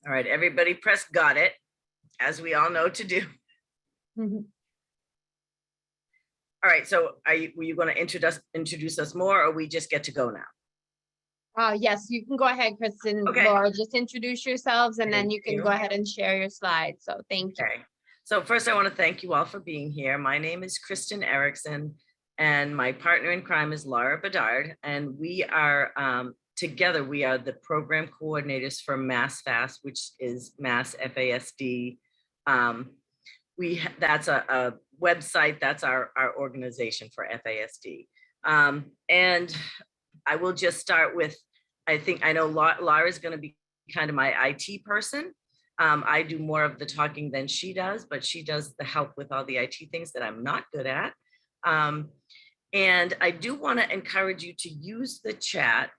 All right, everybody press got it, as we all know to do. Mhm. All right, so were you going to introduce us more, or we just get to go now? Yes, you can go ahead, Kristen. Okay. Laura, just introduce yourselves and then Thank you can you. go ahead and share your slides. So thank you. Okay. So first I want to thank you all for being here. My name is Kristen Eriksen and my partner in crime is Laura Bedard. And we are together, we are the program coordinators for MassFast, which is Mass FASD. That's a website, that's our organization for FASD. And I will just start with, I know Laura's going to be kind of my IT person. I do more of the talking than she does, but she does the help with all the IT things that I'm not good at. And I do want to encourage you to use the chat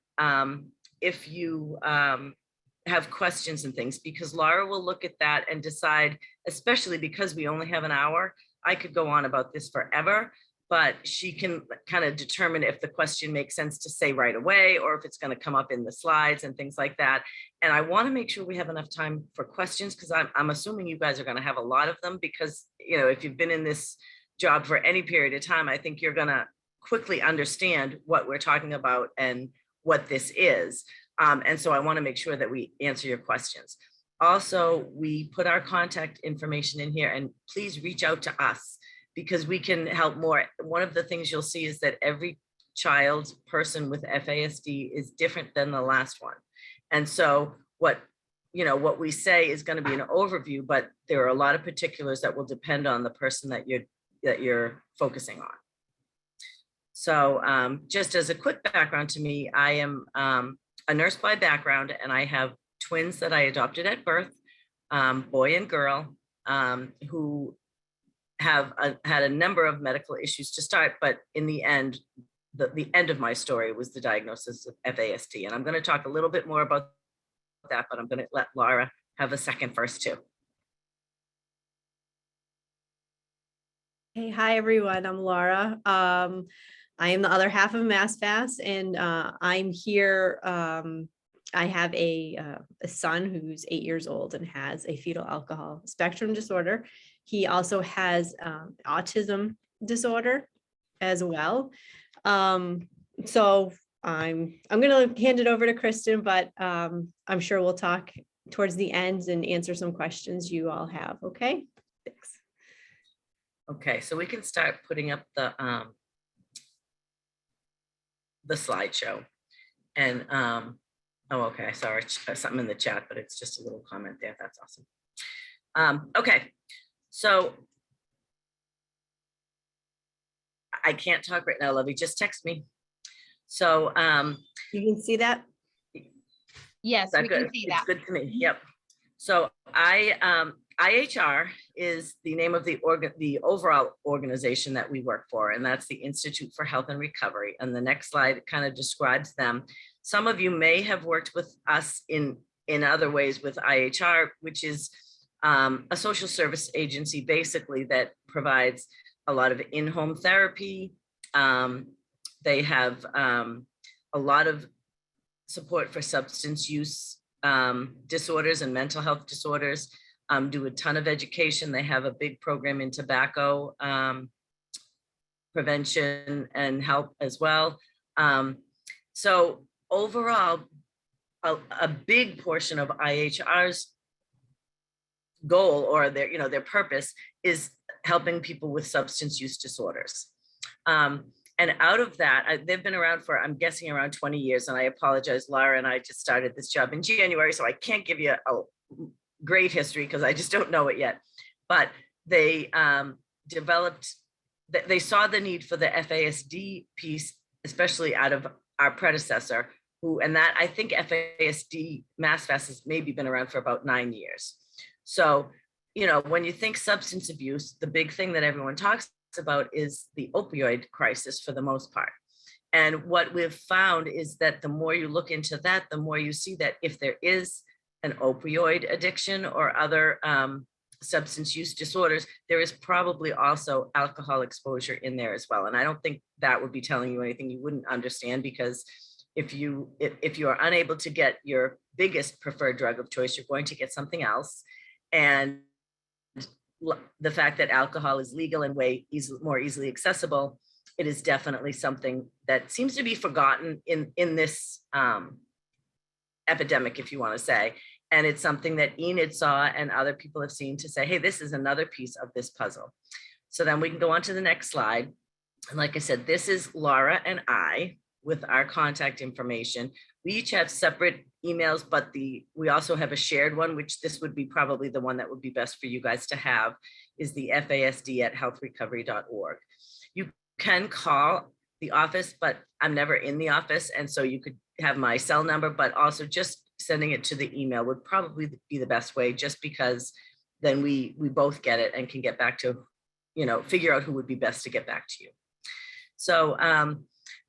if you have questions and things, because Laura will look at that and decide, especially because we only have an hour. I could go on about this forever, but she can kind of determine if the question makes sense to say right away, or if it's going to come up in the slides and things like that. And I want to make sure we have enough time for questions, because I'm assuming you guys are going to have a lot of them, because, you know, if you've been in this job for any period of time, I think you're going to quickly understand what we're talking about and what this is. And so I want to make sure that we answer your questions. Also, we put our contact information in here, and please reach out to us because we can help more. One of the things you'll see is that every child person with FASD is different than the last one. And so what we say is going to be an overview, but there are a lot of particulars that will depend on the person that you're focusing on. So just as a quick background to me, I am a nurse by background, and I have twins that I adopted at birth, boy and girl, who have had a number of medical issues to start, but in the end, the end of my story was the diagnosis of FASD. And I'm going to talk a little bit more about that, but I'm going to let Laura have a second first too. Hey, hi everyone, I'm Laura. I am the other half of MassFast, and I'm here. I have a son who's 8 years old and has a fetal alcohol spectrum disorder. He also has autism disorder as well. So I'm going to hand it over to Kristen, but I'm sure we'll talk towards the end and answer some questions you all have. Okay, thanks. Okay, so we can start putting up the slideshow. And oh, okay, I saw something in the chat, but it's just a little comment there. That's awesome. Okay, so I can't talk right now, Lovey, just text me. So you can see that? Yes, we can see that. It's good to me. Yep. So IHR is the name of the overall organization that we work for, and that's the Institute for Health and Recovery. And the next slide kind of describes them. Some of you may have worked with us in other ways with IHR, which is a social service agency basically that provides a lot of in-home therapy. They have a lot of support for substance use disorders and mental health disorders, do a ton of education. They have a big program in tobacco prevention and help as well. So overall, a big portion of IHR's goal, or their purpose, is helping people with substance use disorders. And out of that, they've been around for, I'm guessing, around 20 years. And I apologize, Laura and I just started this job in January, so I can't give you a great history because I just don't know it yet. But they they saw the need for the FASD piece, especially out of our predecessor, and I think FASD, MassFast, has maybe been around for about 9 years. So, when you think substance abuse, the big thing that everyone talks about is the opioid crisis for the most part. And what we've found is that the more you look into that, the more you see that if there is an opioid addiction or other substance use disorders, there is probably also alcohol exposure in there as well. And I don't think that would be telling you anything you wouldn't understand, because if you are unable to get your biggest preferred drug of choice, you're going to get something else. And the fact that alcohol is legal and more easily accessible, it is definitely something that seems to be forgotten in this epidemic, if you want to say. And it's something that Enid saw and other people have seen to say, hey, this is another piece of this puzzle. So then we can go on to the next slide. And like I said, this is Laura and I with our contact information. We each have separate emails, but we also have a shared one, which this would be probably the one that would be best for you guys to have, is the FASD@healthrecovery.org. You can call the office, but I'm never in the office. And so you could have my cell number, but also just sending it to the email would probably be the best way, just because then we both get it and can get back to, figure out who would be best to get back to you. So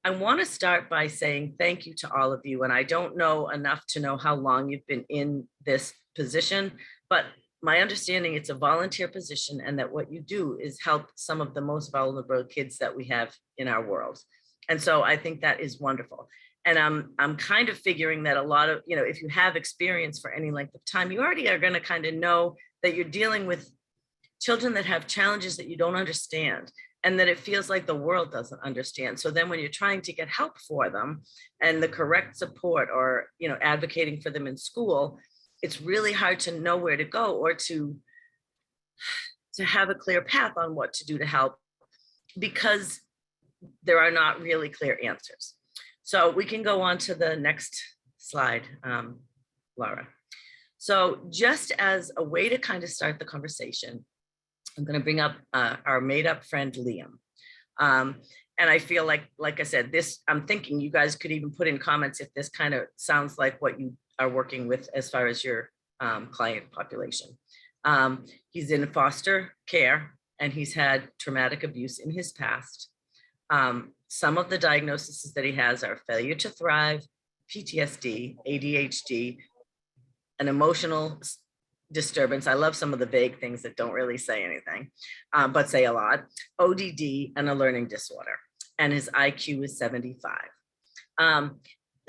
I want to start by saying thank you to all of you. And I don't know enough to know how long you've been in this position, but my understanding it's a volunteer position, and that what you do is help some of the most vulnerable kids that we have in our world. And so I think that is wonderful. And I'm kind of figuring that a lot of, if you have experience for any length of time, you already are going to kind of know that you're dealing with children that have challenges that you don't understand, and that it feels like the world doesn't understand. So then when you're trying to get help for them and the correct support, or, advocating for them in school, it's really hard to know where to go, or to have a clear path on what to do to help, because there are not really clear answers. So we can go on to the next slide, Laura. So just as a way to kind of start the conversation, I'm going to bring up our made-up friend, Liam. And I feel like I said, I'm thinking you guys could even put in comments if this kind of sounds like what you are working with as far as your client population. He's in foster care, and he's had traumatic abuse in his past. Some of the diagnoses that he has are failure to thrive, PTSD, ADHD, an emotional disturbance. I love some of the vague things that don't really say anything, but say a lot. ODD, and a learning disorder. And his IQ is 75.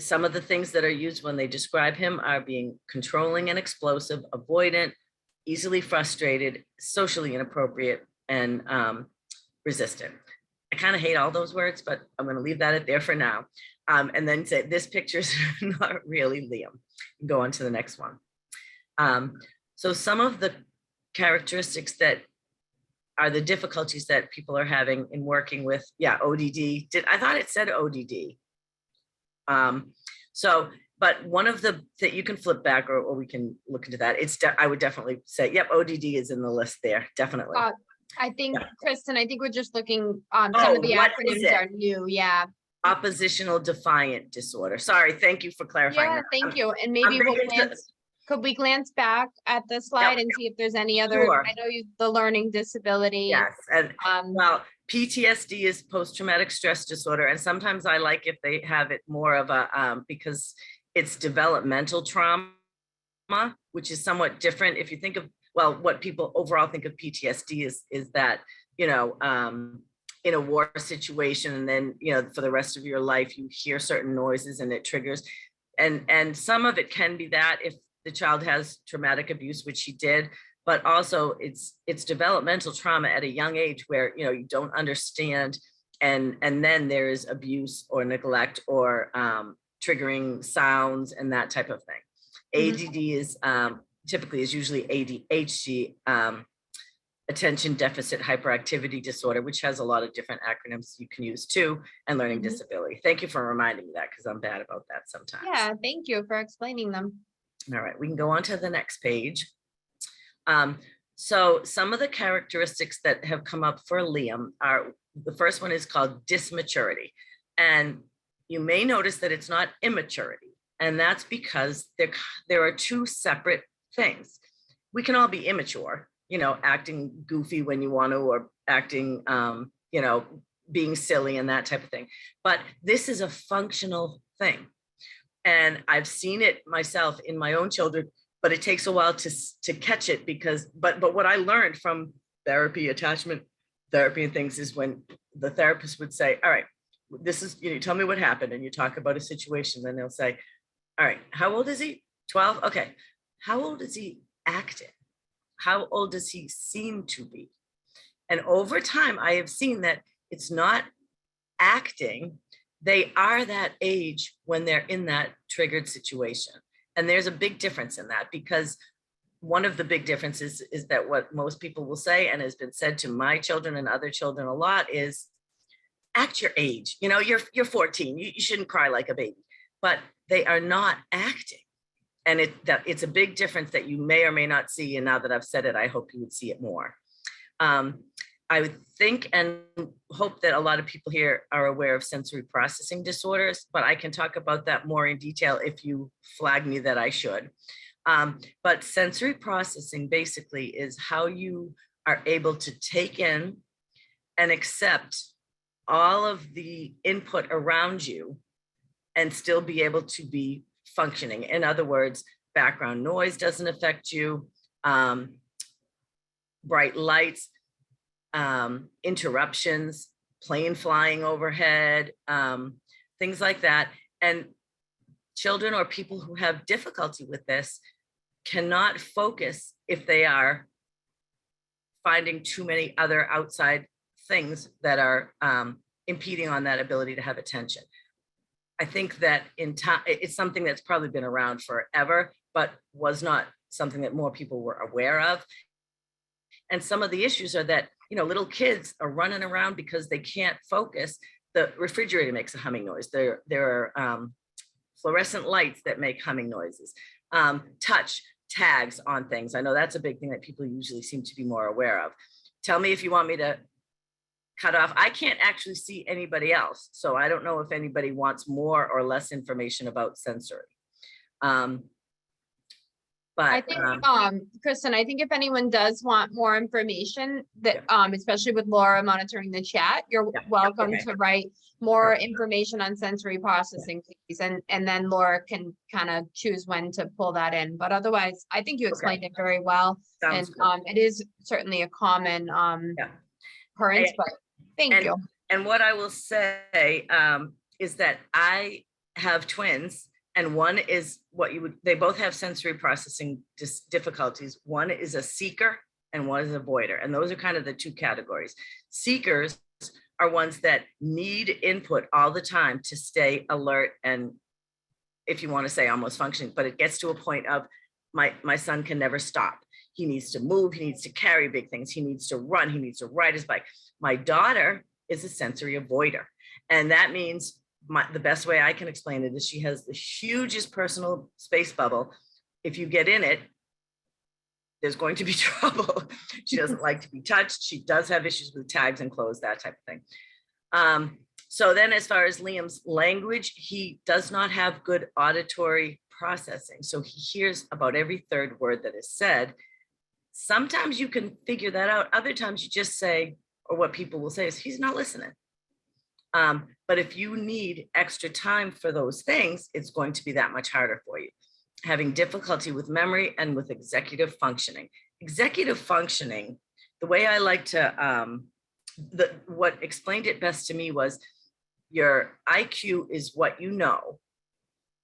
Some of the things that are used when they describe him are being controlling and explosive, avoidant, easily frustrated, socially inappropriate, and resistant. I kind of hate all those words, but I'm going to leave that there for now. And then say this picture's not really Liam. Go on to the next one. So some of the characteristics that are the difficulties that people are having in working with, ODD. I thought it said ODD. But one of that you can flip back, or we can look into that. I would definitely say, yep, ODD is in the list there, definitely. I think, Kristen, we're just looking, some of the acronyms are new, Oppositional defiant disorder. Sorry, thank you for clarifying. Yeah, thank you. And maybe could we glance back at the slide and see if there's any other, Sure. I know the learning disability. Yes, and well, PTSD is post-traumatic stress disorder. And sometimes I like if they have it more of a, because it's developmental trauma, which is somewhat different. If you think of, what people overall think of PTSD is that, in a war situation, and then, for the rest of your life, you hear certain noises and it triggers. And some of it can be that if the child has traumatic abuse, which he did, but also it's developmental trauma at a young age where, you don't understand. And then there is abuse or neglect or triggering sounds and that type of thing. ADD is typically is usually ADHD, attention deficit hyperactivity disorder, which has a lot of different acronyms you can use too, and learning disability. Thank you for reminding me that, because I'm bad about that sometimes. Yeah, thank you for explaining them. All right, we can go on to the next page. So some of the characteristics that have come up for Liam are, the first one is called dysmaturity. And you may notice that it's not immaturity. And that's because there are two separate things. We can all be immature, acting goofy when you want to, or acting, being silly and that type of thing. But this is a functional thing. And I've seen it myself in my own children, but it takes a while to catch it, but what I learned from therapy, attachment therapy and things, is when the therapist would say, all right, this is, tell me what happened, and you talk about a situation, then they'll say, all right, how old is he? 12? Okay. How old is he acting? How old does he seem to be? And over time, I have seen that it's not acting. They are that age when they're in that triggered situation. And there's a big difference in that, because one of the big differences is that what most people will say, and has been said to my children and other children a lot, is act your age. You're 14. You shouldn't cry like a baby. But they are not acting. And it's a big difference that you may or may not see. And now that I've said it, I hope you would see it more. I would think and hope that a lot of people here are aware of sensory processing disorders, but I can talk about that more in detail if you flag me that I should. But sensory processing basically is how you are able to take in and accept all of the input around you and still be able to be functioning. In other words, background noise doesn't affect you, bright lights, interruptions, plane flying overhead, things like that. And children or people who have difficulty with this cannot focus if they are finding too many other outside things that are impeding on that ability to have attention. I think that in time, it's something that's probably been around forever, but was not something that more people were aware of. And some of the issues are that, little kids are running around because they can't focus. The refrigerator makes a humming noise. There are fluorescent lights that make humming noises. Touch tags on things. I know that's a big thing that people usually seem to be more aware of. Tell me if you want me to cut off. I can't actually see anybody else. So I don't know if anybody wants more or less information about sensory. But I think, Kristen, I think if anyone does want more information that, especially with Laura monitoring the chat, you're welcome to write more information on sensory processing, please. And then Laura can kind of choose when to pull that in. But otherwise, I think you explained it very well. Sounds and it is certainly a common occurrence, but thank you. And what I will say is that I have twins. And one is they both have sensory processing difficulties. One is a seeker and one is a avoider. And those are kind of the two categories. Seekers are ones that need input all the time to stay alert and, if you want to say, almost functioning, but it gets to a point of my son can never stop. He needs to move, he needs to carry big things, he needs to run, he needs to ride his bike. My daughter is a sensory avoider. And that means the best way I can explain it is she has the hugest personal space bubble. If you get in it, there's going to be trouble. She doesn't like to be touched. She does have issues with tags and clothes, that type of thing. So then as far as Liam's language, he does not have good auditory processing. So he hears about every third word that is said. Sometimes you can figure that out. Other times you just say, or what people will say is, he's not listening. But if you need extra time for those things, it's going to be that much harder for you. Having difficulty with memory and with executive functioning. Executive functioning, the way I like to, what explained it best to me was your IQ is what you know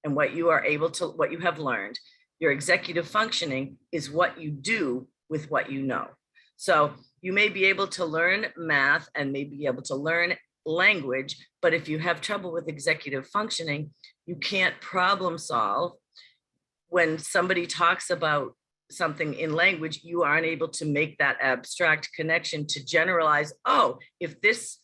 and what you are able to, what you have learned. Your executive functioning is what you do with what you know. So you may be able to learn math and may be able to learn language, but if you have trouble with executive functioning, you can't problem solve. When somebody talks about something in language, you aren't able to make that abstract connection to generalize, oh, if this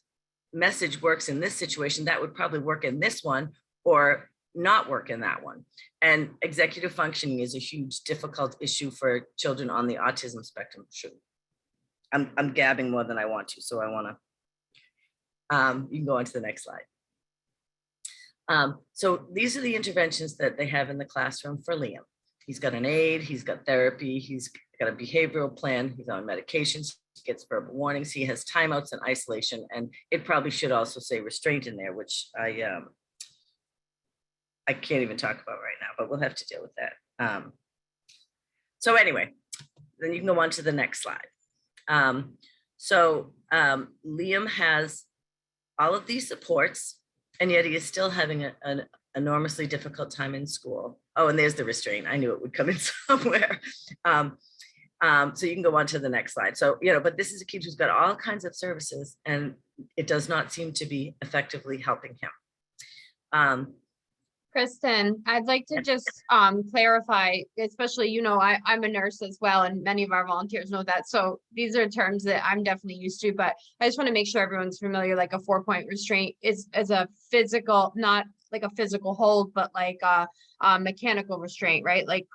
message works in this situation, that would probably work in this one or not work in that one. And executive functioning is a huge, difficult issue for children on the autism spectrum. I'm gabbing more than I want to, so I want to you can go on to the next slide. So these are the interventions that they have in the classroom for Liam. He's got an aid, he's got therapy, he's got a behavioral plan, he's on medications, he gets verbal warnings, he has timeouts and isolation, and it probably should also say restraint in there, which I can't even talk about right now, but we'll have to deal with that. So anyway, then you can go on to the next slide. Liam has all of these supports and yet he is still having an enormously difficult time in school. Oh, and there's the restraint. I knew it would come in somewhere. So you can go on to the next slide. So, but this is a kid who's got all kinds of services, and it does not seem to be effectively helping him. Kristen, I'd like to just clarify, especially, I'm a nurse as well, and many of our volunteers know that. So these are terms that I'm definitely used to, but I just want to make sure everyone's familiar. Like a 4-point restraint is a physical, not like a physical hold, but like a mechanical restraint, right? Like,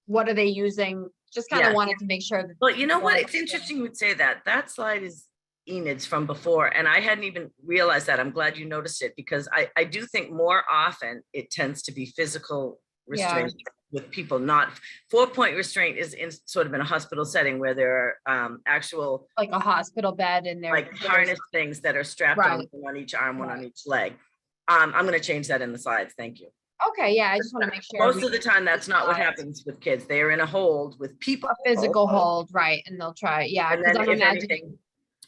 what are they using? Just kind of wanted to make sure that. Well, you know what? It's interesting you would say that. That slide is Enid's from before, and I hadn't even realized that. I'm glad you noticed it, because I do think more often it tends to be physical restraint with people. Not 4-point restraint is in sort of in a hospital setting where there are actual, like a hospital bed, and there like harness things that are strapped on each arm, one on each leg. I'm going to change that in the slides. Thank you. Okay, yeah, I just want to make sure. Most of the time, that's not what happens with kids. They are in a hold with people. A physical hold, right? And they'll try, And then, if anything,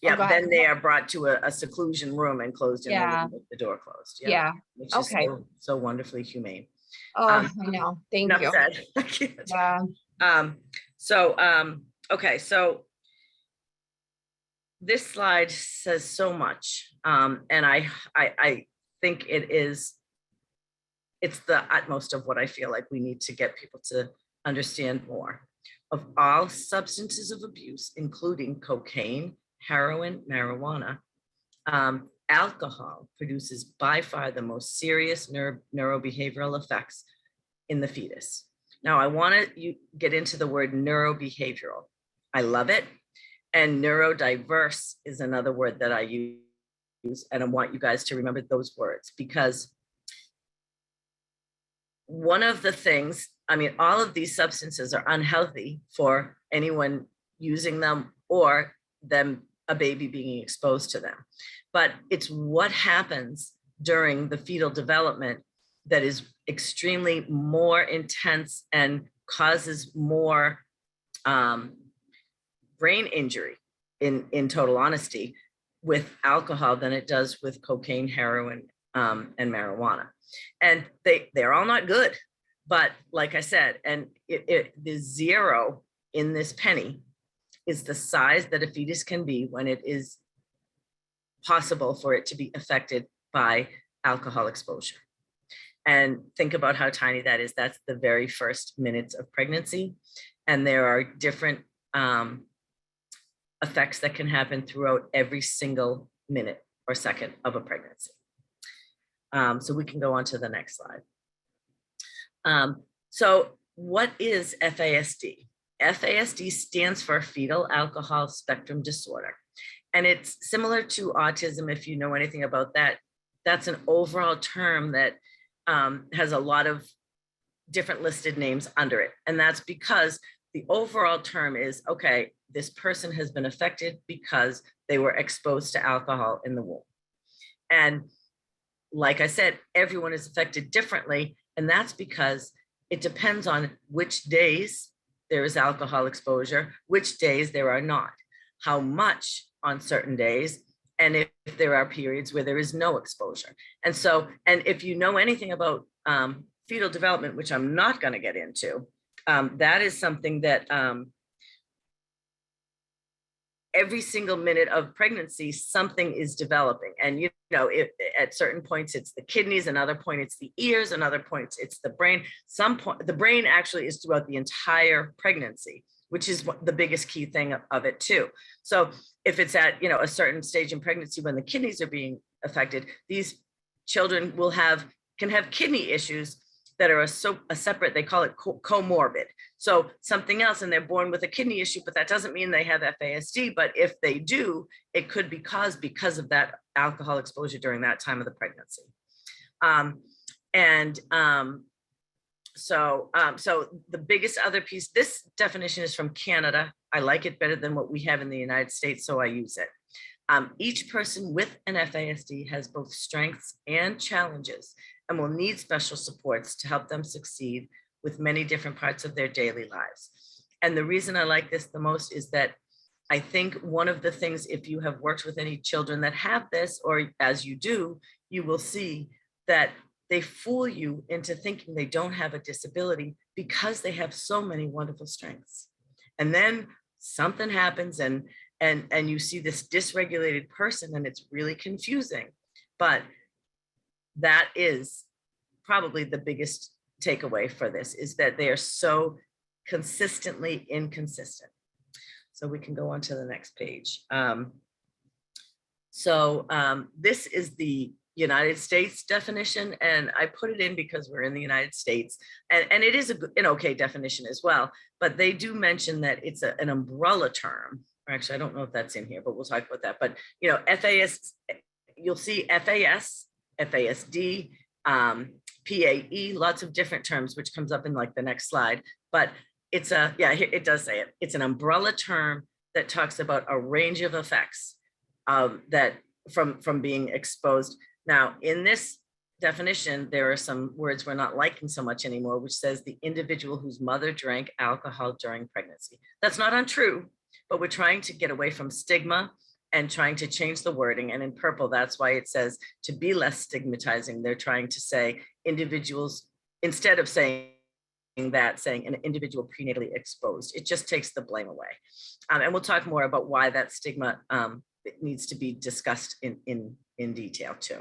then they are brought to a seclusion room and closed in with the door closed. Which is so wonderfully humane. Oh, I know. Thank you. Yeah. Okay, so this slide says so much, and I think it's the utmost of what I feel like we need to get people to understand more. Of all substances of abuse, including cocaine, heroin, marijuana, alcohol produces by far the most serious neurobehavioral effects in the fetus. Now, I want to get into the word neurobehavioral. I love it. And neurodiverse is another word that I use. And I want you guys to remember those words, because one of the things, all of these substances are unhealthy for anyone using them or a baby being exposed to them. But it's what happens during the fetal development that is extremely more intense and causes more brain injury, in total honesty, with alcohol than it does with cocaine, heroin, and marijuana. And they're all not good, but like I said, and the zero in this penny is the size that a fetus can be when it is possible for it to be affected by alcohol exposure. And think about how tiny that is. That's the very first minutes of pregnancy. And there are different effects that can happen throughout every single minute or second of a pregnancy. So we can go on to the next slide. So what is FASD? FASD stands for Fetal Alcohol Spectrum Disorder. And it's similar to autism, if you know anything about that. That's an overall term that has a lot of different listed names under it. And that's because the overall term is, okay, this person has been affected because they were exposed to alcohol in the womb. And like I said, everyone is affected differently. And that's because it depends on which days there is alcohol exposure, which days there are not, how much on certain days, and if there are periods where there is no exposure. And so, and if you know anything about fetal development, which I'm not going to get into, that is something that every single minute of pregnancy, something is developing. And, at certain points, it's the kidneys, another point, it's the ears, another point, it's the brain. Some point, the brain actually is throughout the entire pregnancy, which is the biggest key thing of it too. So if it's at, a certain stage in pregnancy when the kidneys are being affected, these children can have kidney issues that are a separate, they call it comorbid. So something else, and they're born with a kidney issue, but that doesn't mean they have FASD. But if they do, it could be caused because of that alcohol exposure during that time of the pregnancy. So the biggest other piece, this definition is from Canada. I like it better than what we have in the United States, so I use it. Each person with an FASD has both strengths and challenges and will need special supports to help them succeed with many different parts of their daily lives. And the reason I like this the most is that I think one of the things, if you have worked with any children that have this, or as you do, you will see that they fool you into thinking they don't have a disability because they have so many wonderful strengths. And then something happens and you see this dysregulated person, and it's really confusing. But that is probably the biggest takeaway for this, is that they are so consistently inconsistent. So we can go on to the next page. This is the United States definition, and I put it in because we're in the United States, and it is an okay definition as well, but they do mention that it's an umbrella term. Actually, I don't know if that's in here, but we'll talk about that. But, you know, FAS, you'll see FAS, FASD, PAE, lots of different terms, which comes up in like the next slide. But it's it does say it. It's an umbrella term that talks about a range of effects that from being exposed. Now, in this definition, there are some words we're not liking so much anymore, which says the individual whose mother drank alcohol during pregnancy. That's not untrue, but we're trying to get away from stigma and trying to change the wording. And in purple, that's why it says to be less stigmatizing. They're trying to say individuals, instead of saying that, saying an individual prenatally exposed. It just takes the blame away. And we'll talk more about why that stigma needs to be discussed in detail too.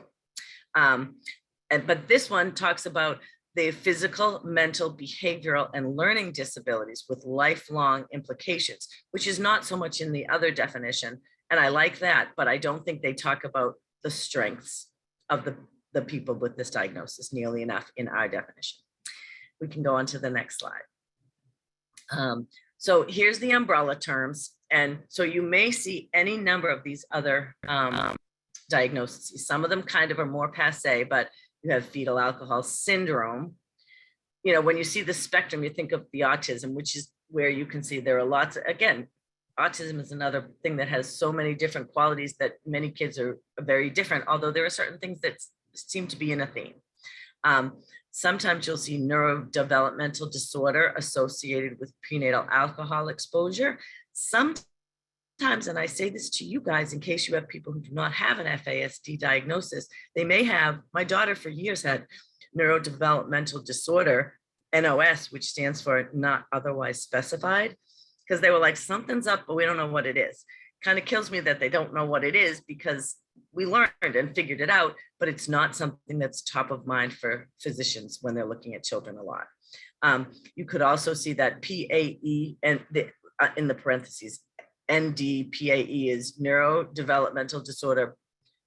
But this one talks about the physical, mental, behavioral, and learning disabilities with lifelong implications, which is not so much in the other definition. And I like that, but I don't think they talk about the strengths of the people with this diagnosis nearly enough in our definition. We can go on to the next slide. So here's the umbrella terms. And so you may see any number of these other diagnoses. Some of them kind of are more passé, but you have fetal alcohol syndrome. You know, when you see the spectrum, you think of the autism, which is where you can see there are lots of, again, autism is another thing that has so many different qualities that many kids are very different, although there are certain things that seem to be in a theme. Sometimes you'll see neurodevelopmental disorder associated with prenatal alcohol exposure. Sometimes, and I say this to you guys in case you have people who do not have an FASD diagnosis, they may have, my daughter for years had neurodevelopmental disorder, NOS, which stands for not otherwise specified, because they were like, something's up, but we don't know what it is. Kind of kills me that they don't know what it is, because we learned and figured it out, but it's not something that's top of mind for physicians when they're looking at children a lot. You could also see that PAE and in the parentheses, ND-PAE is neurodevelopmental disorder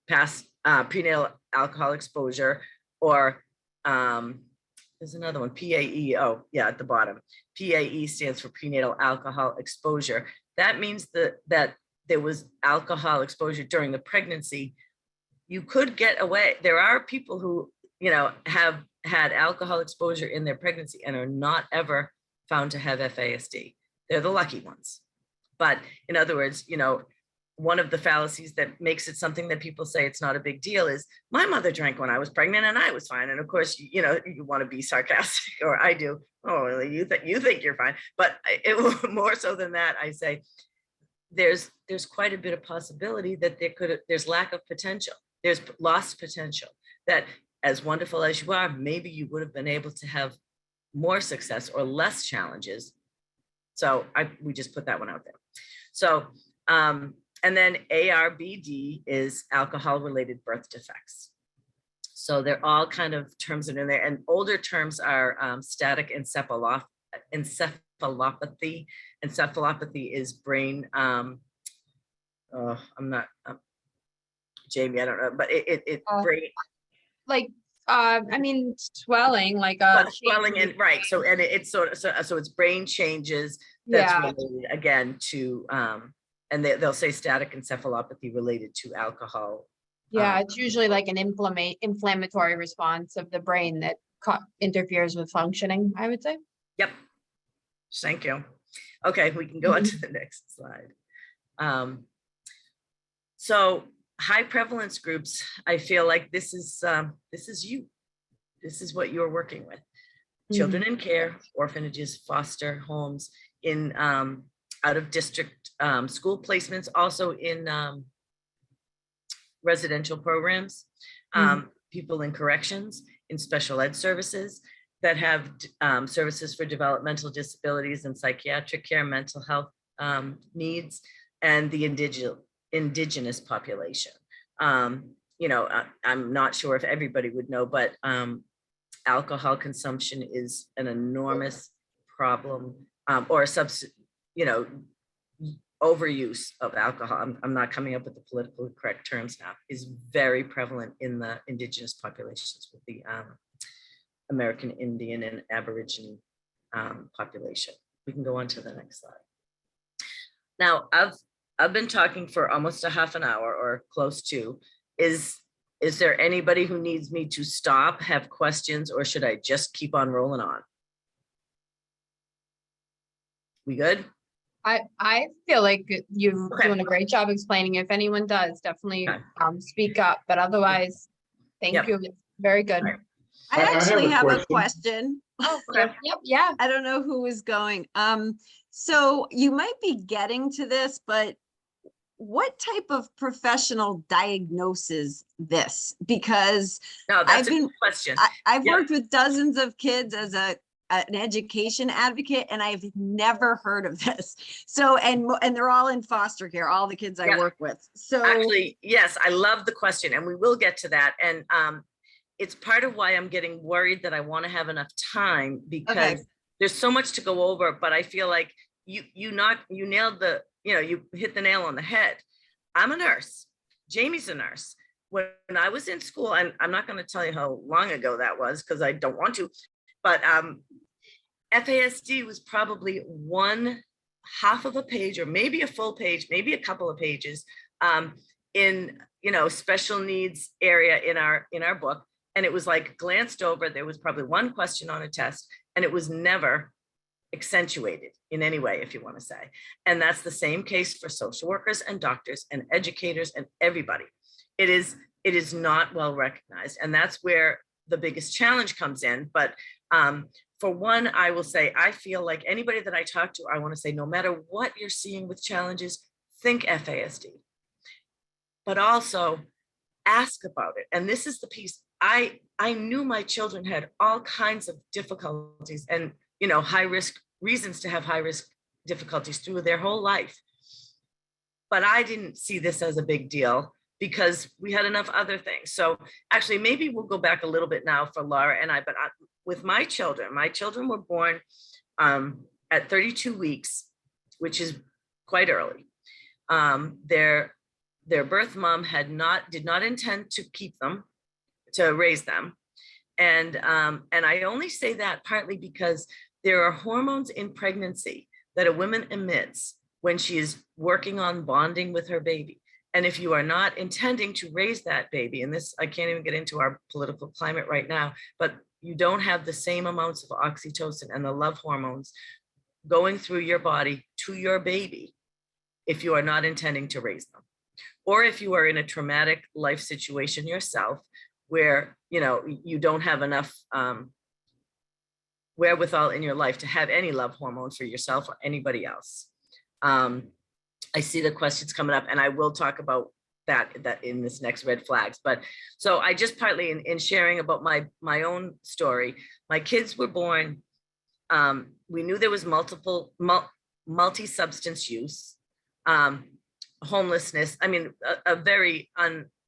past prenatal alcohol exposure, or there's another one, PAE, oh yeah, at the bottom. PAE stands for prenatal alcohol exposure. That means that there was alcohol exposure during the pregnancy. You could get away. There are people who, you know, have had alcohol exposure in their pregnancy and are not ever found to have FASD. They're the lucky ones. But in other words, you know, one of the fallacies that makes it something that people say it's not a big deal is, my mother drank when I was pregnant and I was fine. And of course, you know, you want to be sarcastic, or I do. Oh, really? You think you're fine? But more so than that, I say there's quite a bit of possibility that there's lack of potential. There's lost potential, that as wonderful as you are, maybe you would have been able to have more success or less challenges. So we just put that one out there. So, and then ARBD is alcohol-related birth defects. So they're all kind of terms that are in there, and older terms are static encephalopathy. Encephalopathy is brain, Jamie, I don't know, but it brain. Like, I mean, swelling, like swelling, and right. So, and it's sort of, so it's brain changes that's related again to, and they'll say static encephalopathy related to alcohol. Yeah, it's usually like an inflammatory response of the brain that interferes with functioning, I would say. Yep. Thank you. Okay, we can go on to the next slide. So high prevalence groups, I feel like this is you. This is what you're working with. Children in care, orphanages, foster homes, in out of district school placements, also in residential programs, people in corrections, in special ed services, that have services for developmental disabilities and psychiatric care, mental health needs, and the indigenous population. I'm not sure if everybody would know, but alcohol consumption is an enormous problem, or overuse of alcohol. I'm not coming up with the politically correct terms now, is very prevalent in the indigenous populations with the American Indian and Aborigine population. We can go on to the next slide. Now, I've been talking for almost a half an hour or close to. Is there anybody who needs me to stop, have questions, or should I just keep on rolling on? We good? I feel like you're doing a great job explaining. If anyone does, definitely speak up, but otherwise, thank you. It's very good. Right. I actually have a question. question. Oh, yeah. I don't know who is going. So you might be getting to this, but what type of professional diagnoses this? Because No, that's I've been, a good question. I've Yeah. worked with dozens of kids as an education advocate, and I've never heard of this. So, and they're all in foster care, all the kids I Yeah. work with. So Actually, yes, I love the question, and we will get to that. And it's part of why I'm getting worried that I want to have enough time, because there's so much to go over, but I feel like you nailed you hit the nail on the head. I'm a nurse. Jamie's a nurse. When I was in school, and I'm not going to tell you how long ago that was because I don't want to, but FASD was probably one half of a page, or maybe a full page, maybe a couple of pages in special needs area in our book. And it was like glanced over. There was probably one question on a test, and it was never accentuated in any way, if you want to say. And that's the same case for social workers and doctors and educators and everybody. It is not well recognized. And that's where the biggest challenge comes in. But for one, I will say, I feel like anybody that I talk to, I want to say, no matter what you're seeing with challenges, think FASD, but also ask about it. And this is the piece. I knew my children had all kinds of difficulties and, high risk reasons to have high risk difficulties through their whole life. But I didn't see this as a big deal because we had enough other things. So actually, maybe we'll go back a little bit now for Laura and I, but with my children were born at 32 weeks, which is quite early. Their birth mom did not intend to keep them, to raise them. And I only say that partly because there are hormones in pregnancy that a woman emits when she is working on bonding with her baby. And if you are not intending to raise that baby, and this, I can't even get into our political climate right now, but you don't have the same amounts of oxytocin and the love hormones going through your body to your baby if you are not intending to raise them. Or if you are in a traumatic life situation yourself, where you don't have enough wherewithal in your life to have any love hormones for yourself or anybody else. I see the questions coming up, and I will talk about that in this next red flags. But so I just partly in sharing about my own story, my kids were born. We knew there was multi-substance use, homelessness. I mean, a very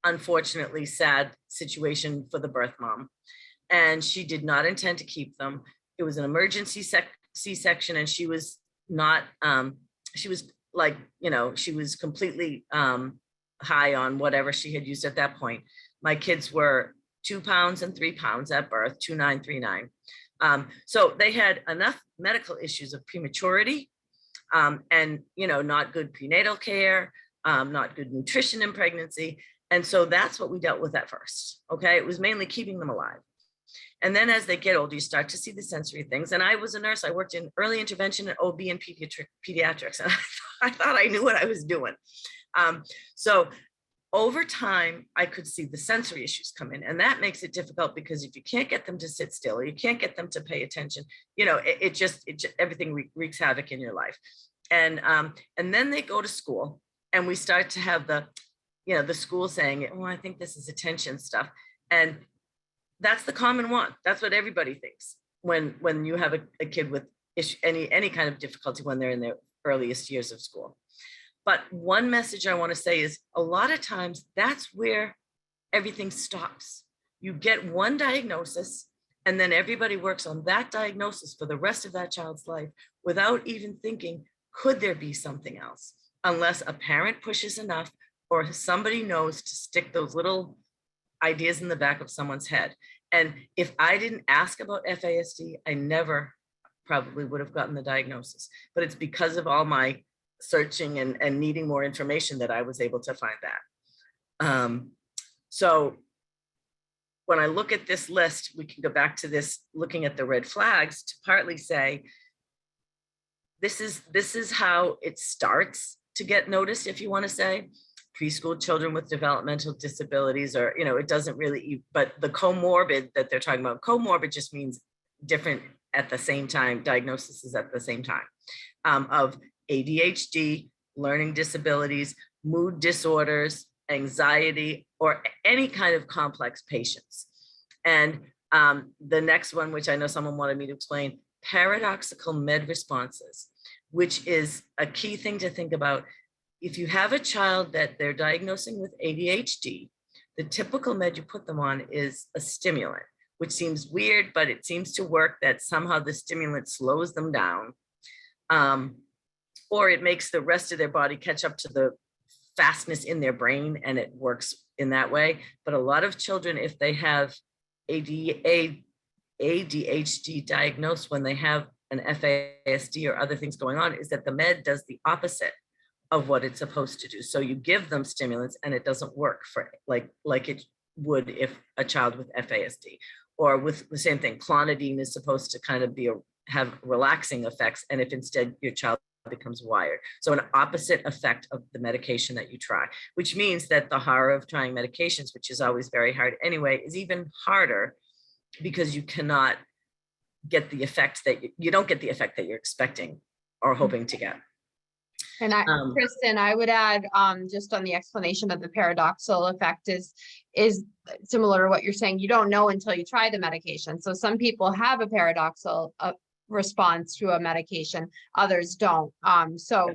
unfortunately sad situation for the birth mom. And she did not intend to keep them. It was an emergency C-section, and she was not, she was like, she was completely high on whatever she had used at that point. My kids were 2 pounds and 3 pounds at birth, 2.939. So they had enough medical issues of prematurity and, not good prenatal care, not good nutrition in pregnancy. And so that's what we dealt with at first. Okay. It was mainly keeping them alive. And then as they get older, you start to see the sensory things. And I was a nurse. I worked in early intervention and OB and pediatrics. And I thought I knew what I was doing. So over time, I could see the sensory issues come in. And that makes it difficult because if you can't get them to sit still, or you can't get them to pay attention, it just everything wreaks havoc in your life. And then they go to school, and we start to have the school saying, oh, I think this is attention stuff. And that's the common one. That's what everybody thinks when you have a kid with any kind of difficulty when they're in their earliest years of school. But one message I want to say is a lot of times that's where everything stops. You get one diagnosis and then everybody works on that diagnosis for the rest of that child's life without even thinking, could there be something else? Unless a parent pushes enough or somebody knows to stick those little ideas in the back of someone's head. And if I didn't ask about FASD, I never probably would have gotten the diagnosis. But it's because of all my searching and needing more information that I was able to find that. So when I look at this list, we can go back to this, looking at the red flags to partly say, this is how it starts to get noticed, if you want to say. Preschool children with developmental disabilities, or, it doesn't really, but the comorbid that they're talking about, comorbid just means different at the same time, diagnosis is at the same time, of ADHD, learning disabilities, mood disorders, anxiety, or any kind of complex patients. And the next one, which I know someone wanted me to explain, paradoxical med responses, which is a key thing to think about. If you have a child that they're diagnosing with ADHD, the typical med you put them on is a stimulant, which seems weird, but it seems to work that somehow the stimulant slows them down, or it makes the rest of their body catch up to the fastness in their brain, and it works in that way. But a lot of children, if they have ADHD diagnosed when they have an FASD or other things going on, is that the med does the opposite of what it's supposed to do. So you give them stimulants and it doesn't work for like it would if a child with FASD, or with the same thing, clonidine is supposed to kind of have relaxing effects, and if instead your child becomes wired. So an opposite effect of the medication that you try, which means that the horror of trying medications, which is always very hard anyway, is even harder because you cannot get the effect that you don't get the effect that you're expecting or hoping to get. And Kristen, I would add, just on the explanation of the paradoxical effect is similar to what you're saying. You don't know until you try the medication. So some people have a paradoxical response to a medication, others don't. So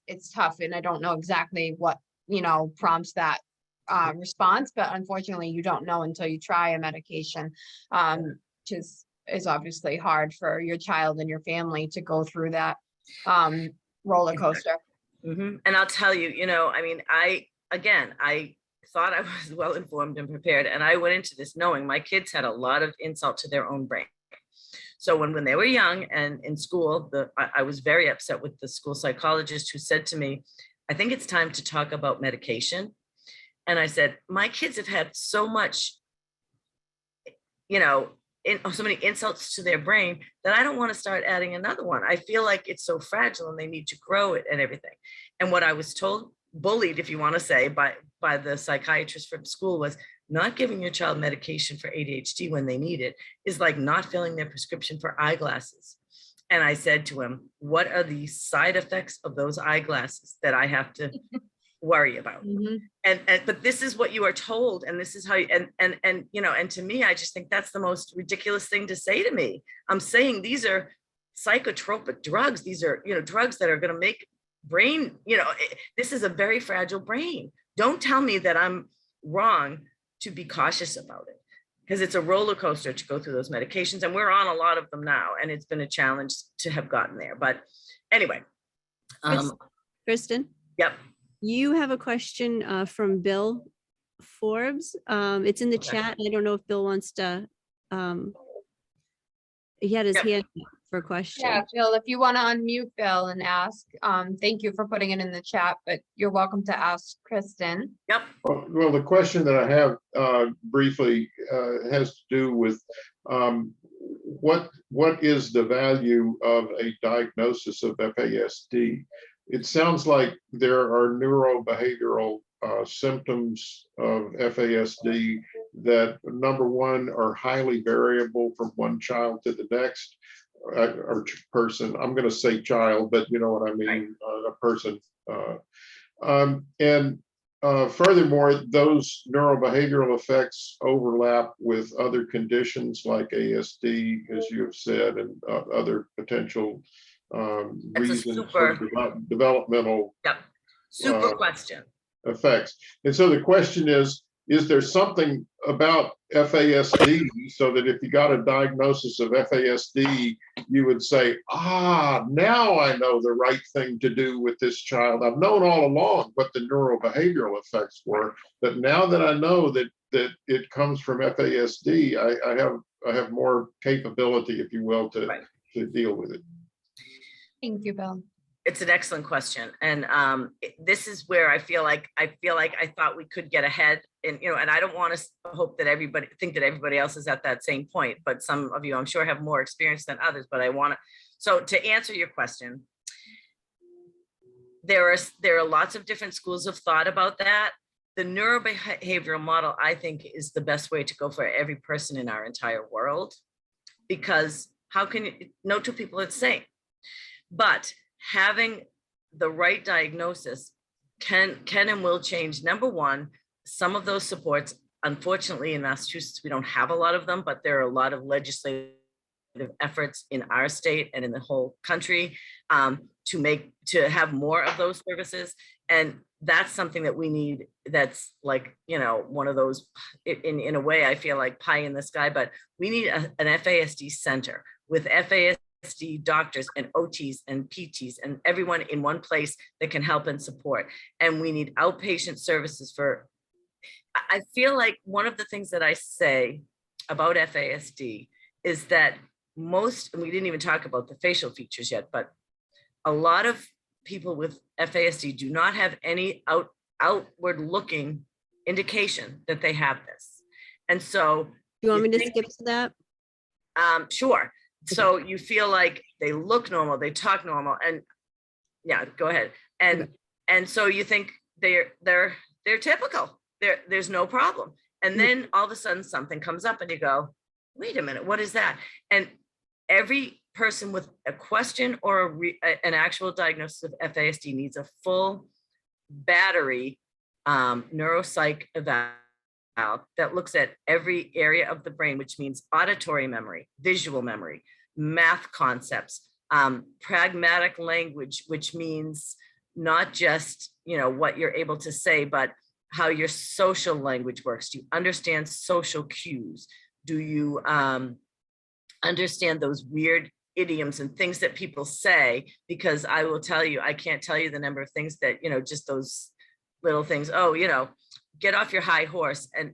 it's tough, and I don't know exactly what, prompts that response, but unfortunately you don't know until you try a medication, which is obviously hard for your child and your family to go through that roller coaster. Mm-hmm. And I'll tell you, I thought I was well informed and prepared, and I went into this knowing my kids had a lot of insult to their own brain. So when they were young and in school, I was very upset with the school psychologist who said to me, I think it's time to talk about medication. And I said, my kids have had so much, so many insults to their brain that I don't want to start adding another one. I feel like it's so fragile and they need to grow it and everything. And what I was told, bullied, if you want to say, by the psychiatrist from school was, not giving your child medication for ADHD when they need it is like not filling their prescription for eyeglasses. And I said to him, what are the side effects of those eyeglasses that I have to worry about? Mm-hmm. But this is what you are told, and this is how and to me, I just think that's the most ridiculous thing to say to me. I'm saying these are psychotropic drugs. These are drugs that are going to make brain, this is a very fragile brain. Don't tell me that I'm wrong to be cautious about it, because it's a roller coaster to go through those medications, and we're on a lot of them now, and it's been a challenge to have gotten there. But anyway, Kristen, yep, you have a question from Bill Forbes. It's in the chat. I don't know if Bill wants to. He had his hand up for a question. Yeah, Bill, if you want to unmute Bill and ask, thank you for putting it in the chat, but you're welcome to ask Kristen. Yep. Well, the question that I have briefly has to do with what is the value of a diagnosis of FASD? It sounds like there are neurobehavioral symptoms of FASD that, number one, are highly variable from one child to the next, or person. I'm going to say child, but you know what I mean, a person. And Furthermore, those neurobehavioral effects overlap with other conditions like ASD, as you have said, and other potential That's a reasons for developmental Yep, super uh, question. effects. And so the question is there something about FASD so that if you got a diagnosis of FASD, you would say, now I know the right thing to do with this child. I've known all along what the neurobehavioral effects were, but now that I know that it comes from FASD, I have more capability, if you will, to deal with it. Thank you, Bill. It's an excellent question. And this is where I feel like I thought we could get ahead, and, and I don't want to hope that think that everybody else is at that same point, but some of you, I'm sure, have more experience than others, but so to answer your question, there are lots of different schools of thought about that. The neurobehavioral model, I think, is the best way to go for every person in our entire world, because how can no two people are the same, but having the right diagnosis can and will change. Number one, some of those supports, unfortunately in Massachusetts, we don't have a lot of them, but there are a lot of legislative efforts in our state and in the whole country to have more of those services. And that's something that we need. That's like, one of those, in a way, I feel like pie in the sky, but we need an FASD center with FASD doctors and OTs and PTs and everyone in one place that can help and support. And we need outpatient services I feel like one of the things that I say about FASD is that and we didn't even talk about the facial features yet, but a lot of people with FASD do not have any outward looking indication that they have this. And so You want me to skip to that? Sure. So you feel like they look normal, they talk normal, and yeah, go ahead. And so you think they're typical. There's no problem. And then all of a sudden something comes up and you go, wait a minute, what is that? And every person with a question or an actual diagnosis of FASD needs a full battery neuropsych eval that looks at every area of the brain, which means auditory memory, visual memory, math concepts, pragmatic language, which means not just, what you're able to say, but how your social language works. Do you understand social cues? Do you understand those weird idioms and things that people say? Because I will tell you, I can't tell you the number of things that, just those little things. Oh, get off your high horse. And,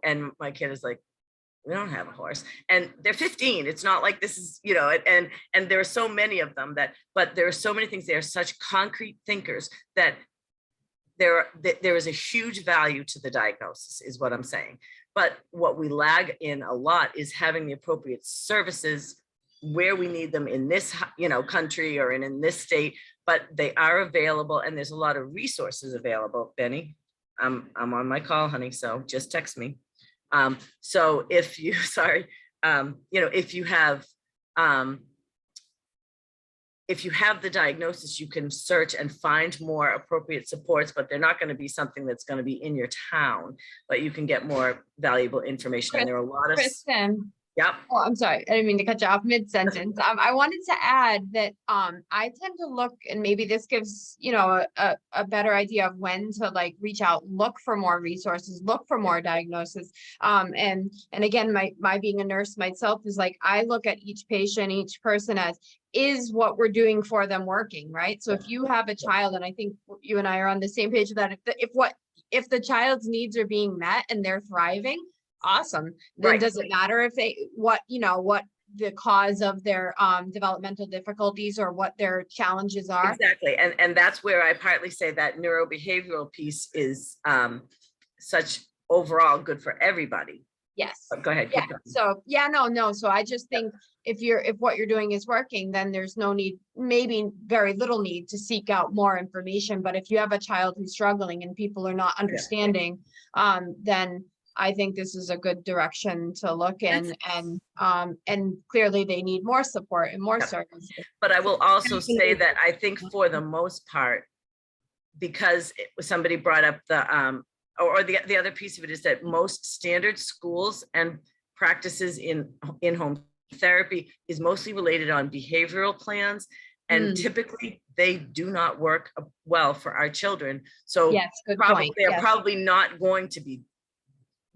and my kid is like, we don't have a horse. And they're 15. It's not like this is, and there are so many of them but there are so many things. They are such concrete thinkers that there is a huge value to the diagnosis, is what I'm saying. But what we lag in a lot is having the appropriate services where we need them in this, country or in this state, but they are available and there's a lot of resources available. Benny, I'm on my call, honey, so just text me. So if you, if you have the diagnosis, you can search and find more appropriate supports, but they're not going to be something that's going to be in your town, but you can get more valuable information. And there are a lot of Kristen. Yep. Oh, I'm sorry. I didn't mean to cut you off mid-sentence. I wanted to add that I tend to look, and maybe this gives, a better idea of when to reach out, look for more resources, look for more diagnosis. And again, my being a nurse myself is I look at each patient, each person as, is what we're doing for them working, right? So if you have a child, and I think you and I are on the same page of that, if the child's needs are being met and they're thriving, awesome. Then does it matter if what the cause of their developmental difficulties or what their challenges are? Exactly. And that's where I partly say that neurobehavioral piece is such overall good for everybody. Yes. But go ahead. Yeah. So no. So I just think if what you're doing is working, then there's no need, maybe very little need to seek out more information. But if you have a child who's struggling and people are not understanding, then I think this is a good direction to look in, and clearly they need more support and more services. But I will also say that I think for the most part, because somebody brought up or the other piece of it is that most standard schools and practices in-home therapy is mostly related on behavioral plans. And typically they do not work well for our children. So Yes, good probably point. they're Yes. probably not going to be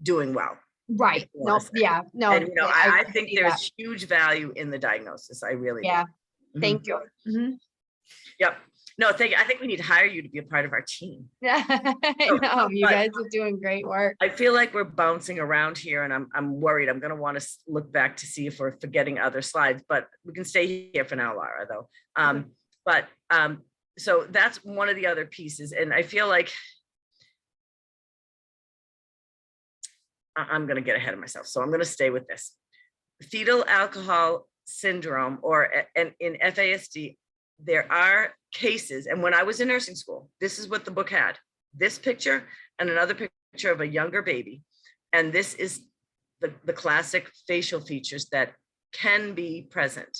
doing well. Right. you No, wanna say. yeah, no. And, yeah, I can think see that. there's huge value in the diagnosis. I really do. Yeah, Mhm. thank you. Mhm. Yep. No, thank you. I think we need to hire you to be a part of our team. Yeah, no, you but- guys are doing great work. I feel like we're bouncing around here and I'm worried. I'm going to want to look back to see if we're forgetting other slides, but we can stay here for now, Laura, though. So that's one of the other pieces. And I feel like I'm going to get ahead of myself. So I'm going to stay with this. Fetal alcohol syndrome, or in FASD, there are cases. And when I was in nursing school, this is what the book had. This picture and another picture of a younger baby. And this is the classic facial features that can be present.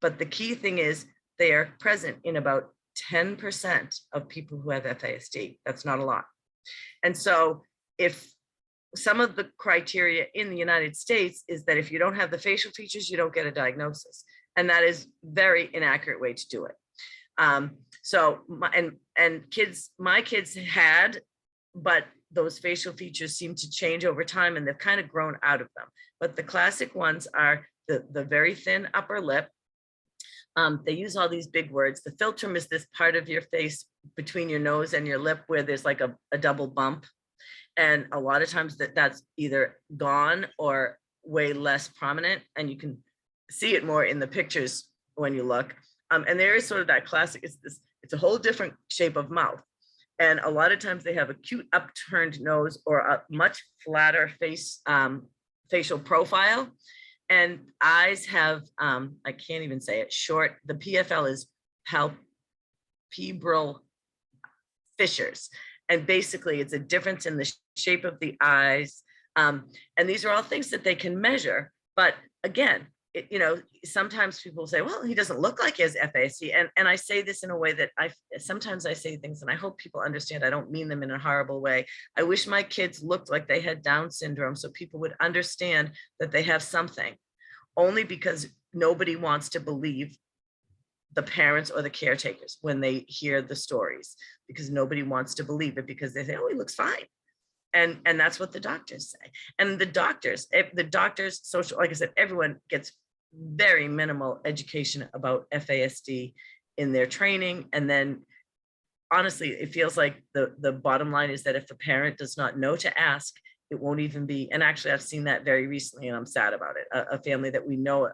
But the key thing is they are present in about 10% of people who have FASD. That's not a lot. And so if some of the criteria in the United States is that if you don't have the facial features, you don't get a diagnosis. And that is very inaccurate way to do it. So my kids had, but those facial features seem to change over time and they've kind of grown out of them. But the classic ones are the very thin upper lip. They use all these big words. The philtrum is this part of your face between your nose and your lip where there's like a double bump. And a lot of times that's either gone or way less prominent. And you can see it more in the pictures when you look. And there is sort of that classic, it's a whole different shape of mouth. And a lot of times they have a cute upturned nose or a much flatter face, facial profile. And eyes have, I can't even say it, short, the PFL is palpebral fissures. And basically it's a difference in the shape of the eyes. And these are all things that they can measure. But again, sometimes people say, well, he doesn't look like he has FASD. And I say this in a way that sometimes I say things and I hope people understand. I don't mean them in a horrible way. I wish my kids looked like they had Down syndrome so people would understand that they have something, only because nobody wants to believe the parents or the caretakers when they hear the stories, because nobody wants to believe it because they say, oh, he looks fine. And that's what the doctors say. And the doctors, social, like I said, everyone gets very minimal education about FASD in their training. And then honestly, it feels like the bottom line is that if the parent does not know to ask, it won't even be. And actually, I've seen that very recently and I'm sad about it. A family that we know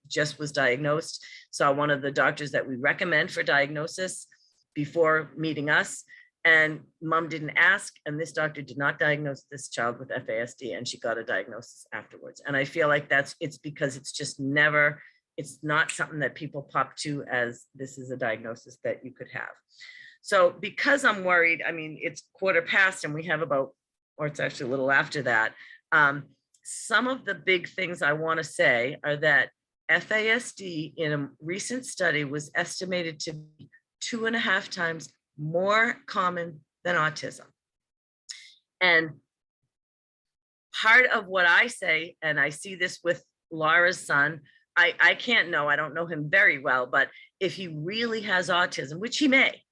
just was diagnosed, saw one of the doctors that we recommend for diagnosis before meeting us. And mom didn't ask, and this doctor did not diagnose this child with FASD, and she got a diagnosis afterwards. And I feel like it's because it's just never, it's not something that people pop to as this is a diagnosis that you could have. So because I'm worried, I mean, it's 1:15 and we have about, or it's actually a little after that. Some of the big things I want to say are that FASD in a recent study was estimated to be 2.5 times more common than autism. And part of what I say, and I see this with Laura's son, I can't know, I don't know him very well, but if he really has autism, which he may,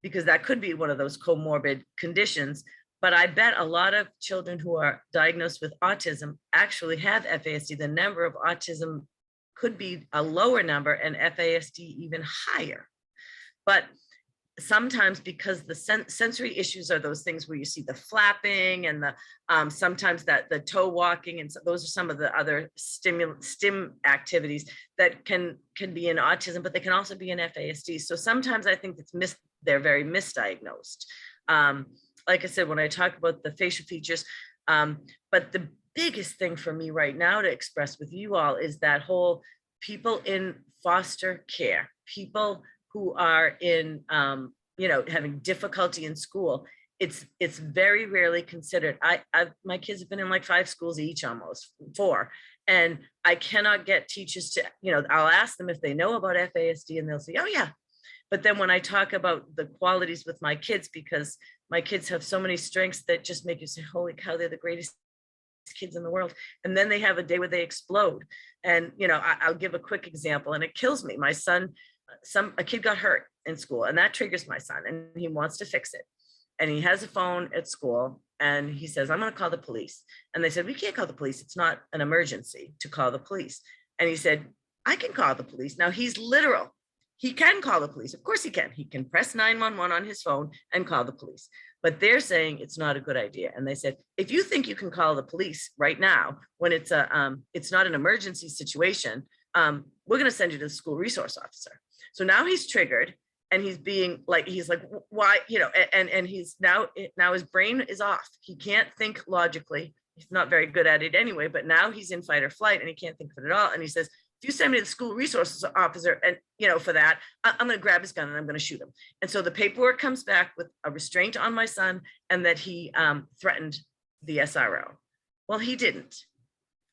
because that could be one of those comorbid conditions, but I bet a lot of children who are diagnosed with autism actually have FASD. The number of autism could be a lower number and FASD even higher. But sometimes because the sensory issues are those things where you see the flapping and the sometimes that the toe walking, and so those are some of the other stim activities that can be in autism, but they can also be in FASD. So sometimes I think they're very misdiagnosed. Like I said, when I talk about the facial features, but the biggest thing for me right now to express with you all is that whole people in foster care, people who are in, having difficulty in school, it's very rarely considered. My kids have been in like 5 schools each, almost 4, and I cannot get teachers to, I'll ask them if they know about FASD and they'll say, oh yeah. But then when I talk about the qualities with my kids, because my kids have so many strengths that just make you say, holy cow, they're the greatest kids in the world. And then they have a day where they explode. And, you know, I'll give a quick example, and it kills me. My son, a kid got hurt in school, and that triggers my son, and he wants to fix it. And he has a phone at school, and he says, I'm going to call the police. And they said, we can't call the police. It's not an emergency to call the police. And he said, I can call the police. Now he's literal. He can call the police. Of course he can. He can press 911 on his phone and call the police. But they're saying it's not a good idea. And they said, if you think you can call the police right now, when it's not an emergency situation, we're going to send you to the school resource officer. So now he's triggered, and he's being like, why, you know, and he's now his brain is off. He can't think logically. He's not very good at it anyway, but now he's in fight or flight, and he can't think of it at all. And he says, if you send me to the school resources officer, and, you know, for that, I'm going to grab his gun and I'm going to shoot him. And so the paperwork comes back with a restraint on my son, and that he threatened the SRO. Well, he didn't,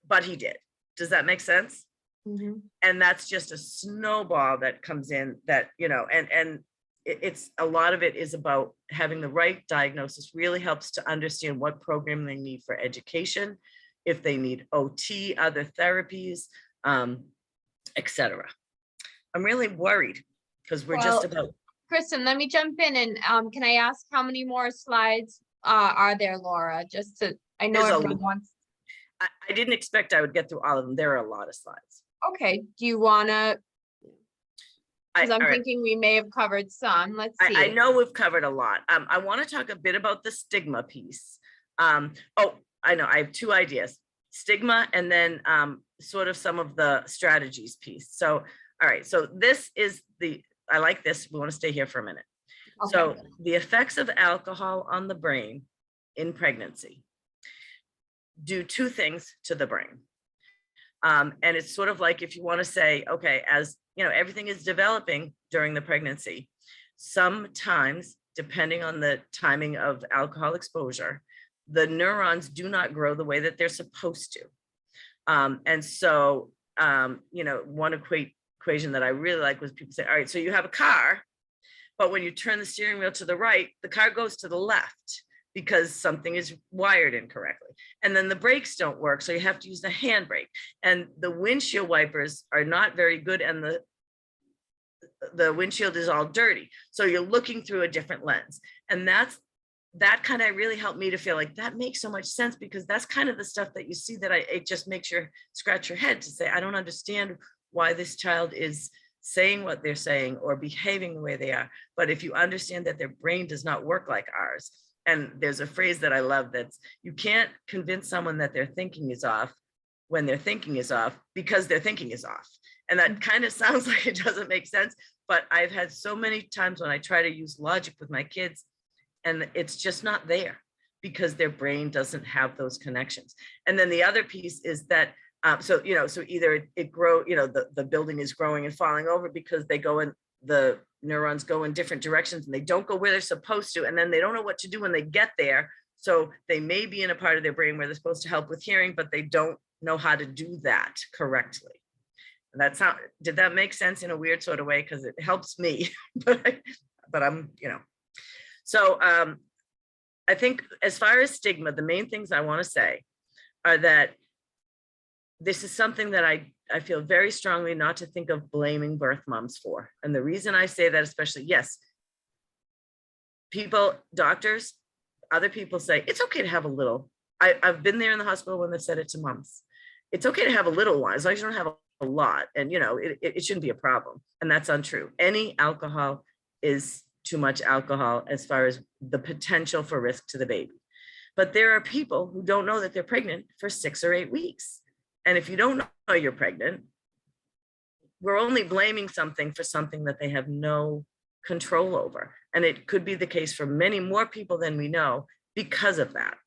but he did. Does that make sense? Mhm. And that's just a snowball that comes in, that, you know, and it's a lot of it is about having the right diagnosis. Really helps to understand what program they need for education, if they need OT, other therapies, etc. I'm really worried, because we're just Well, about, Kristen, let me jump in and can I ask how many more slides are there, Laura? Just to, I know There's a everyone lot. wants. I didn't expect I would get through all of them. There are a lot of slides. Okay, do you wanna, because I'm all right. thinking we may have covered some. Let's see. I know we've covered a lot. I want to talk a bit about the stigma piece. Oh, I know, I have two ideas: stigma, and then sort of some of the strategies piece. So, all right, so this is I like this. We want to stay here for a minute. Okay. So the effects of alcohol on the brain in pregnancy do two things to the brain. And it's sort of like, if you want to say, okay, as you know, everything is developing during the pregnancy. Sometimes, depending on the timing of alcohol exposure, the neurons do not grow the way that they're supposed to. And so, you know, one equation that I really like was people say, all right, so you have a car, but when you turn the steering wheel to the right, the car goes to the left because something is wired incorrectly. And then the brakes don't work, so you have to use the handbrake. And the windshield wipers are not very good, and the windshield is all dirty. So you're looking through a different lens. And that kind of really helped me to feel like that makes so much sense, because that's kind of the stuff that you see that it just makes you scratch your head to say, I don't understand why this child is saying what they're saying or behaving the way they are. But if you understand that their brain does not work like ours, and there's a phrase that I love, that's, you can't convince someone that their thinking is off when their thinking is off, because their thinking is off. And that kind of sounds like it doesn't make sense, but I've had so many times when I try to use logic with my kids, and it's just not there because their brain doesn't have those connections. And then the other piece is that, so, you know, so either it grow, you know, the building is growing and falling over because the neurons go in different directions and they don't go where they're supposed to. And then they don't know what to do when they get there. So they may be in a part of their brain where they're supposed to help with hearing, but they don't know how to do that correctly. And that's how, did that make sense in a weird sort of way? Because it helps me, but I'm, you know. So I think as far as stigma, the main things I want to say are that this is something that I feel very strongly not to think of blaming birth moms for. And the reason I say that, especially, yes, people, doctors, other people say, it's okay to have a little. I've been there in the hospital when they said it to moms. It's okay to have a little one, as long as you don't have a lot. And, you know, it shouldn't be a problem. And that's untrue. Any alcohol is too much alcohol as far as the potential for risk to the baby. But there are people who don't know that they're pregnant for 6 or 8 weeks. And if you don't know you're pregnant, we're only blaming something for something that they have no control over. And it could be the case for many more people than we know because of that.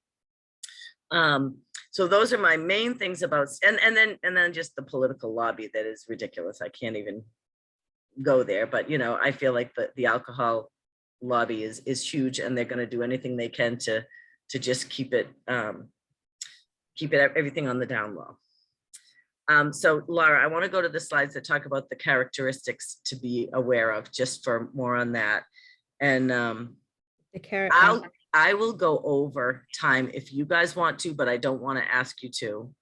So those are my main things about, and then just the political lobby that is ridiculous. I can't even go there, but you know, I feel like the alcohol lobby is huge, and they're going to do anything they can to just keep it everything on the down low. So Laura, I want to go to the slides that talk about the characteristics to be aware of, just for more on that. And I will go over time if you guys want to, but I don't want to ask you to.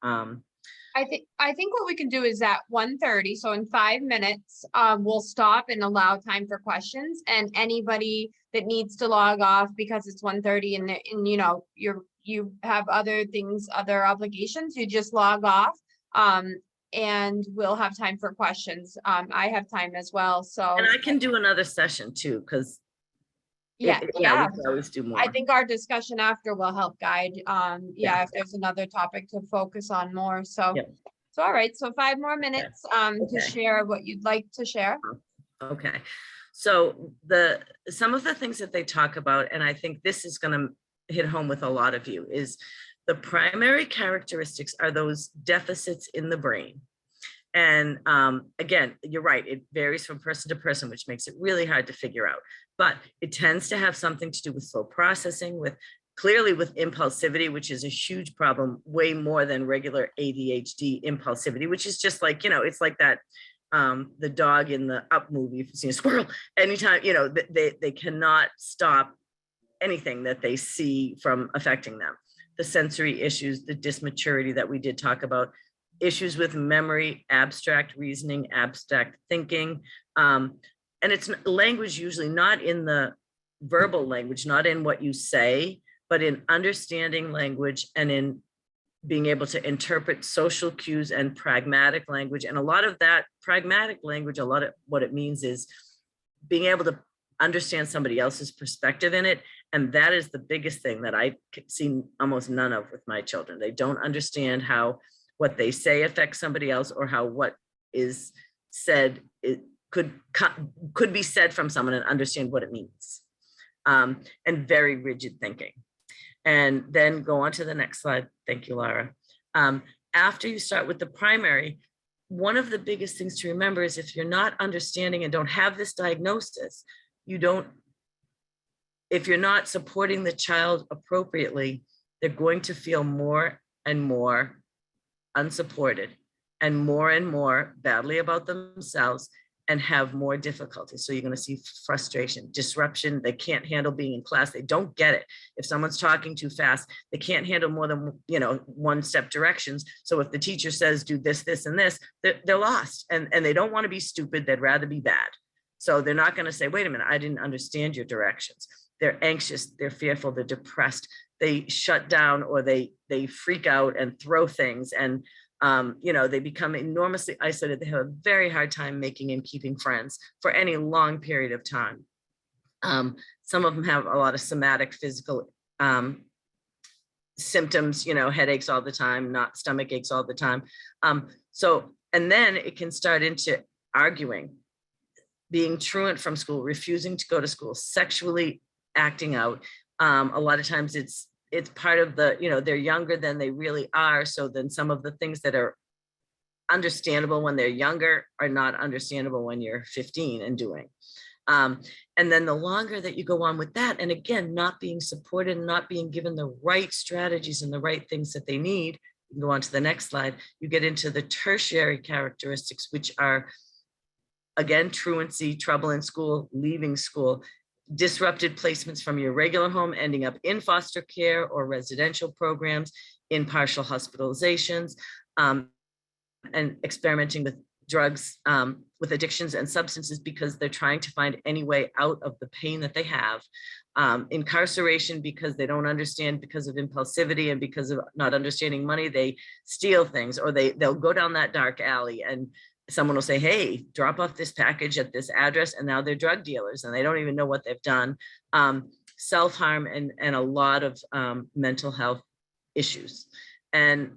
I think what we can do is at 1:30, so in 5 minutes, we'll stop and allow time for questions, and anybody that needs to log off because it's 1:30 and you know, you have other things, other obligations, you just log off. And we'll have time for questions. I have time as well, so. And I can do another session too, because Yeah, we can always do more. I think our discussion after will help guide, if there's another topic to focus on more, so. Yep. So, all right, so 5 more minutes, to Okay. share what you'd like to share. Okay, so some of the things that they talk about, and I think this is going to hit home with a lot of you, is the primary characteristics are those deficits in the brain. And again, you're right, it varies from person to person, which makes it really hard to figure out. But it tends to have something to do with slow processing, clearly with impulsivity, which is a huge problem, way more than regular ADHD impulsivity, which is just like, you know, it's like that, the dog in the Up movie, if you've seen a squirrel, anytime, you know, they cannot stop anything that they see from affecting them. The sensory issues, the dysmaturity that we did talk about, issues with memory, abstract reasoning, abstract thinking. And it's language usually not in the verbal language, not in what you say, but in understanding language and in being able to interpret social cues and pragmatic language. And a lot of that pragmatic language, a lot of what it means is being able to understand somebody else's perspective in it. And that is the biggest thing that I've seen almost none of with my children. They don't understand how what they say affects somebody else, or how what is said, it could be said from someone and understand what it means. And very rigid thinking. And then go on to the next slide. Thank you, Laura. After you start with the primary, one of the biggest things to remember is if you're not understanding and don't have this diagnosis, if you're not supporting the child appropriately, they're going to feel more and more unsupported and more badly about themselves and have more difficulty. So you're going to see frustration, disruption. They can't handle being in class. They don't get it. If someone's talking too fast, they can't handle more than, you know, one-step directions. So if the teacher says, do this, this, and this, they're lost, and they don't want to be stupid. They'd rather be bad. So they're not going to say, wait a minute, I didn't understand your directions. They're anxious, they're fearful, they're depressed. They shut down, or they freak out and throw things, and you know, they become enormously isolated. They have a very hard time making and keeping friends for any long period of time. Some of them have a lot of somatic physical symptoms, you know, headaches all the time, not stomach aches all the time. And then it can start into arguing, being truant from school, refusing to go to school, sexually acting out. A lot of times it's part of the, you know, they're younger than they really are. So then some of the things that are understandable when they're younger are not understandable when you're 15 and doing. And then the longer that you go on with that, and again, not being supported and not being given the right strategies and the right things that they need, you can go on to the next slide, you get into the tertiary characteristics, which are, again, truancy, trouble in school, leaving school, disrupted placements from your regular home, ending up in foster care or residential programs, in partial hospitalizations, and experimenting with drugs, with addictions and substances because they're trying to find any way out of the pain that they have. Incarceration because they don't understand, because of impulsivity and because of not understanding money, they steal things, or they'll go down that dark alley and someone will say, hey, drop off this package at this address, and now they're drug dealers and they don't even know what they've done. Self-harm and a lot of mental health issues. And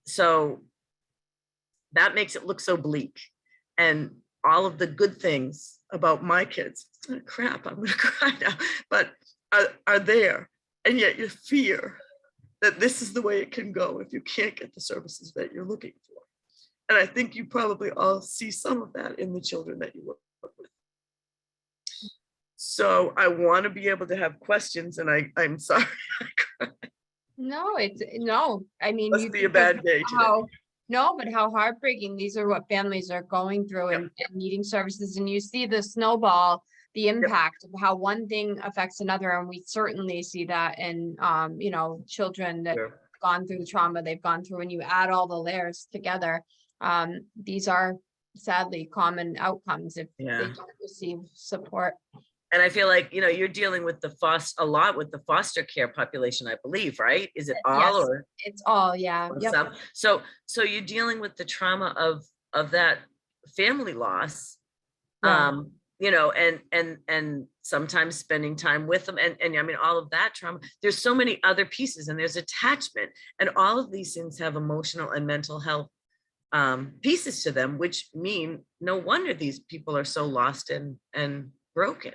so that makes it look so bleak. And all of the good things about my kids, oh, crap, I'm gonna cry now, but are there. And yet you fear that this is the way it can go if you can't get the services that you're looking for. And I think you probably all see some of that in the children that you work with. So I want to be able to have questions, and I'm sorry. No, I mean, Must be a bad day today. No, but how heartbreaking. These are what families are going through and needing services. And you see the snowball, the impact of how one thing affects another. And we certainly see that in, you know, children that Sure. gone through the trauma they've gone through. When you add all the layers together, these are sadly common outcomes if Yeah. they don't receive support. And I feel like, you know, you're dealing with a lot with the foster care population, I believe, right? Is it all Yes. or It's all, yeah. Yep. some? So you're dealing with the trauma of that family loss, Yeah. you know, and sometimes spending time with them, and I mean all of that trauma. There's so many other pieces, and there's attachment, and all of these things have emotional and mental health pieces to them, which mean no wonder these people are so lost and broken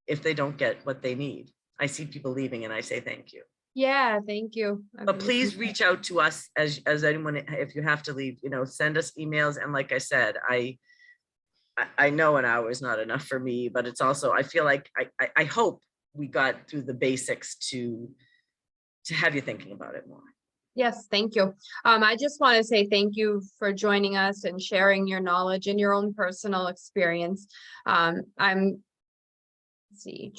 if they don't get what they need. I see people leaving and I say thank you. Yeah, thank you. I But really please appreciate reach out to us as anyone, if you have to leave, you know, send us emails. And like I said, I know an hour is not enough for me, but it's also, I feel like I hope we got through the basics to have you thinking about it more. Yes, thank you. I just want to say thank you for joining us and sharing your knowledge and your own personal experience. Let's see.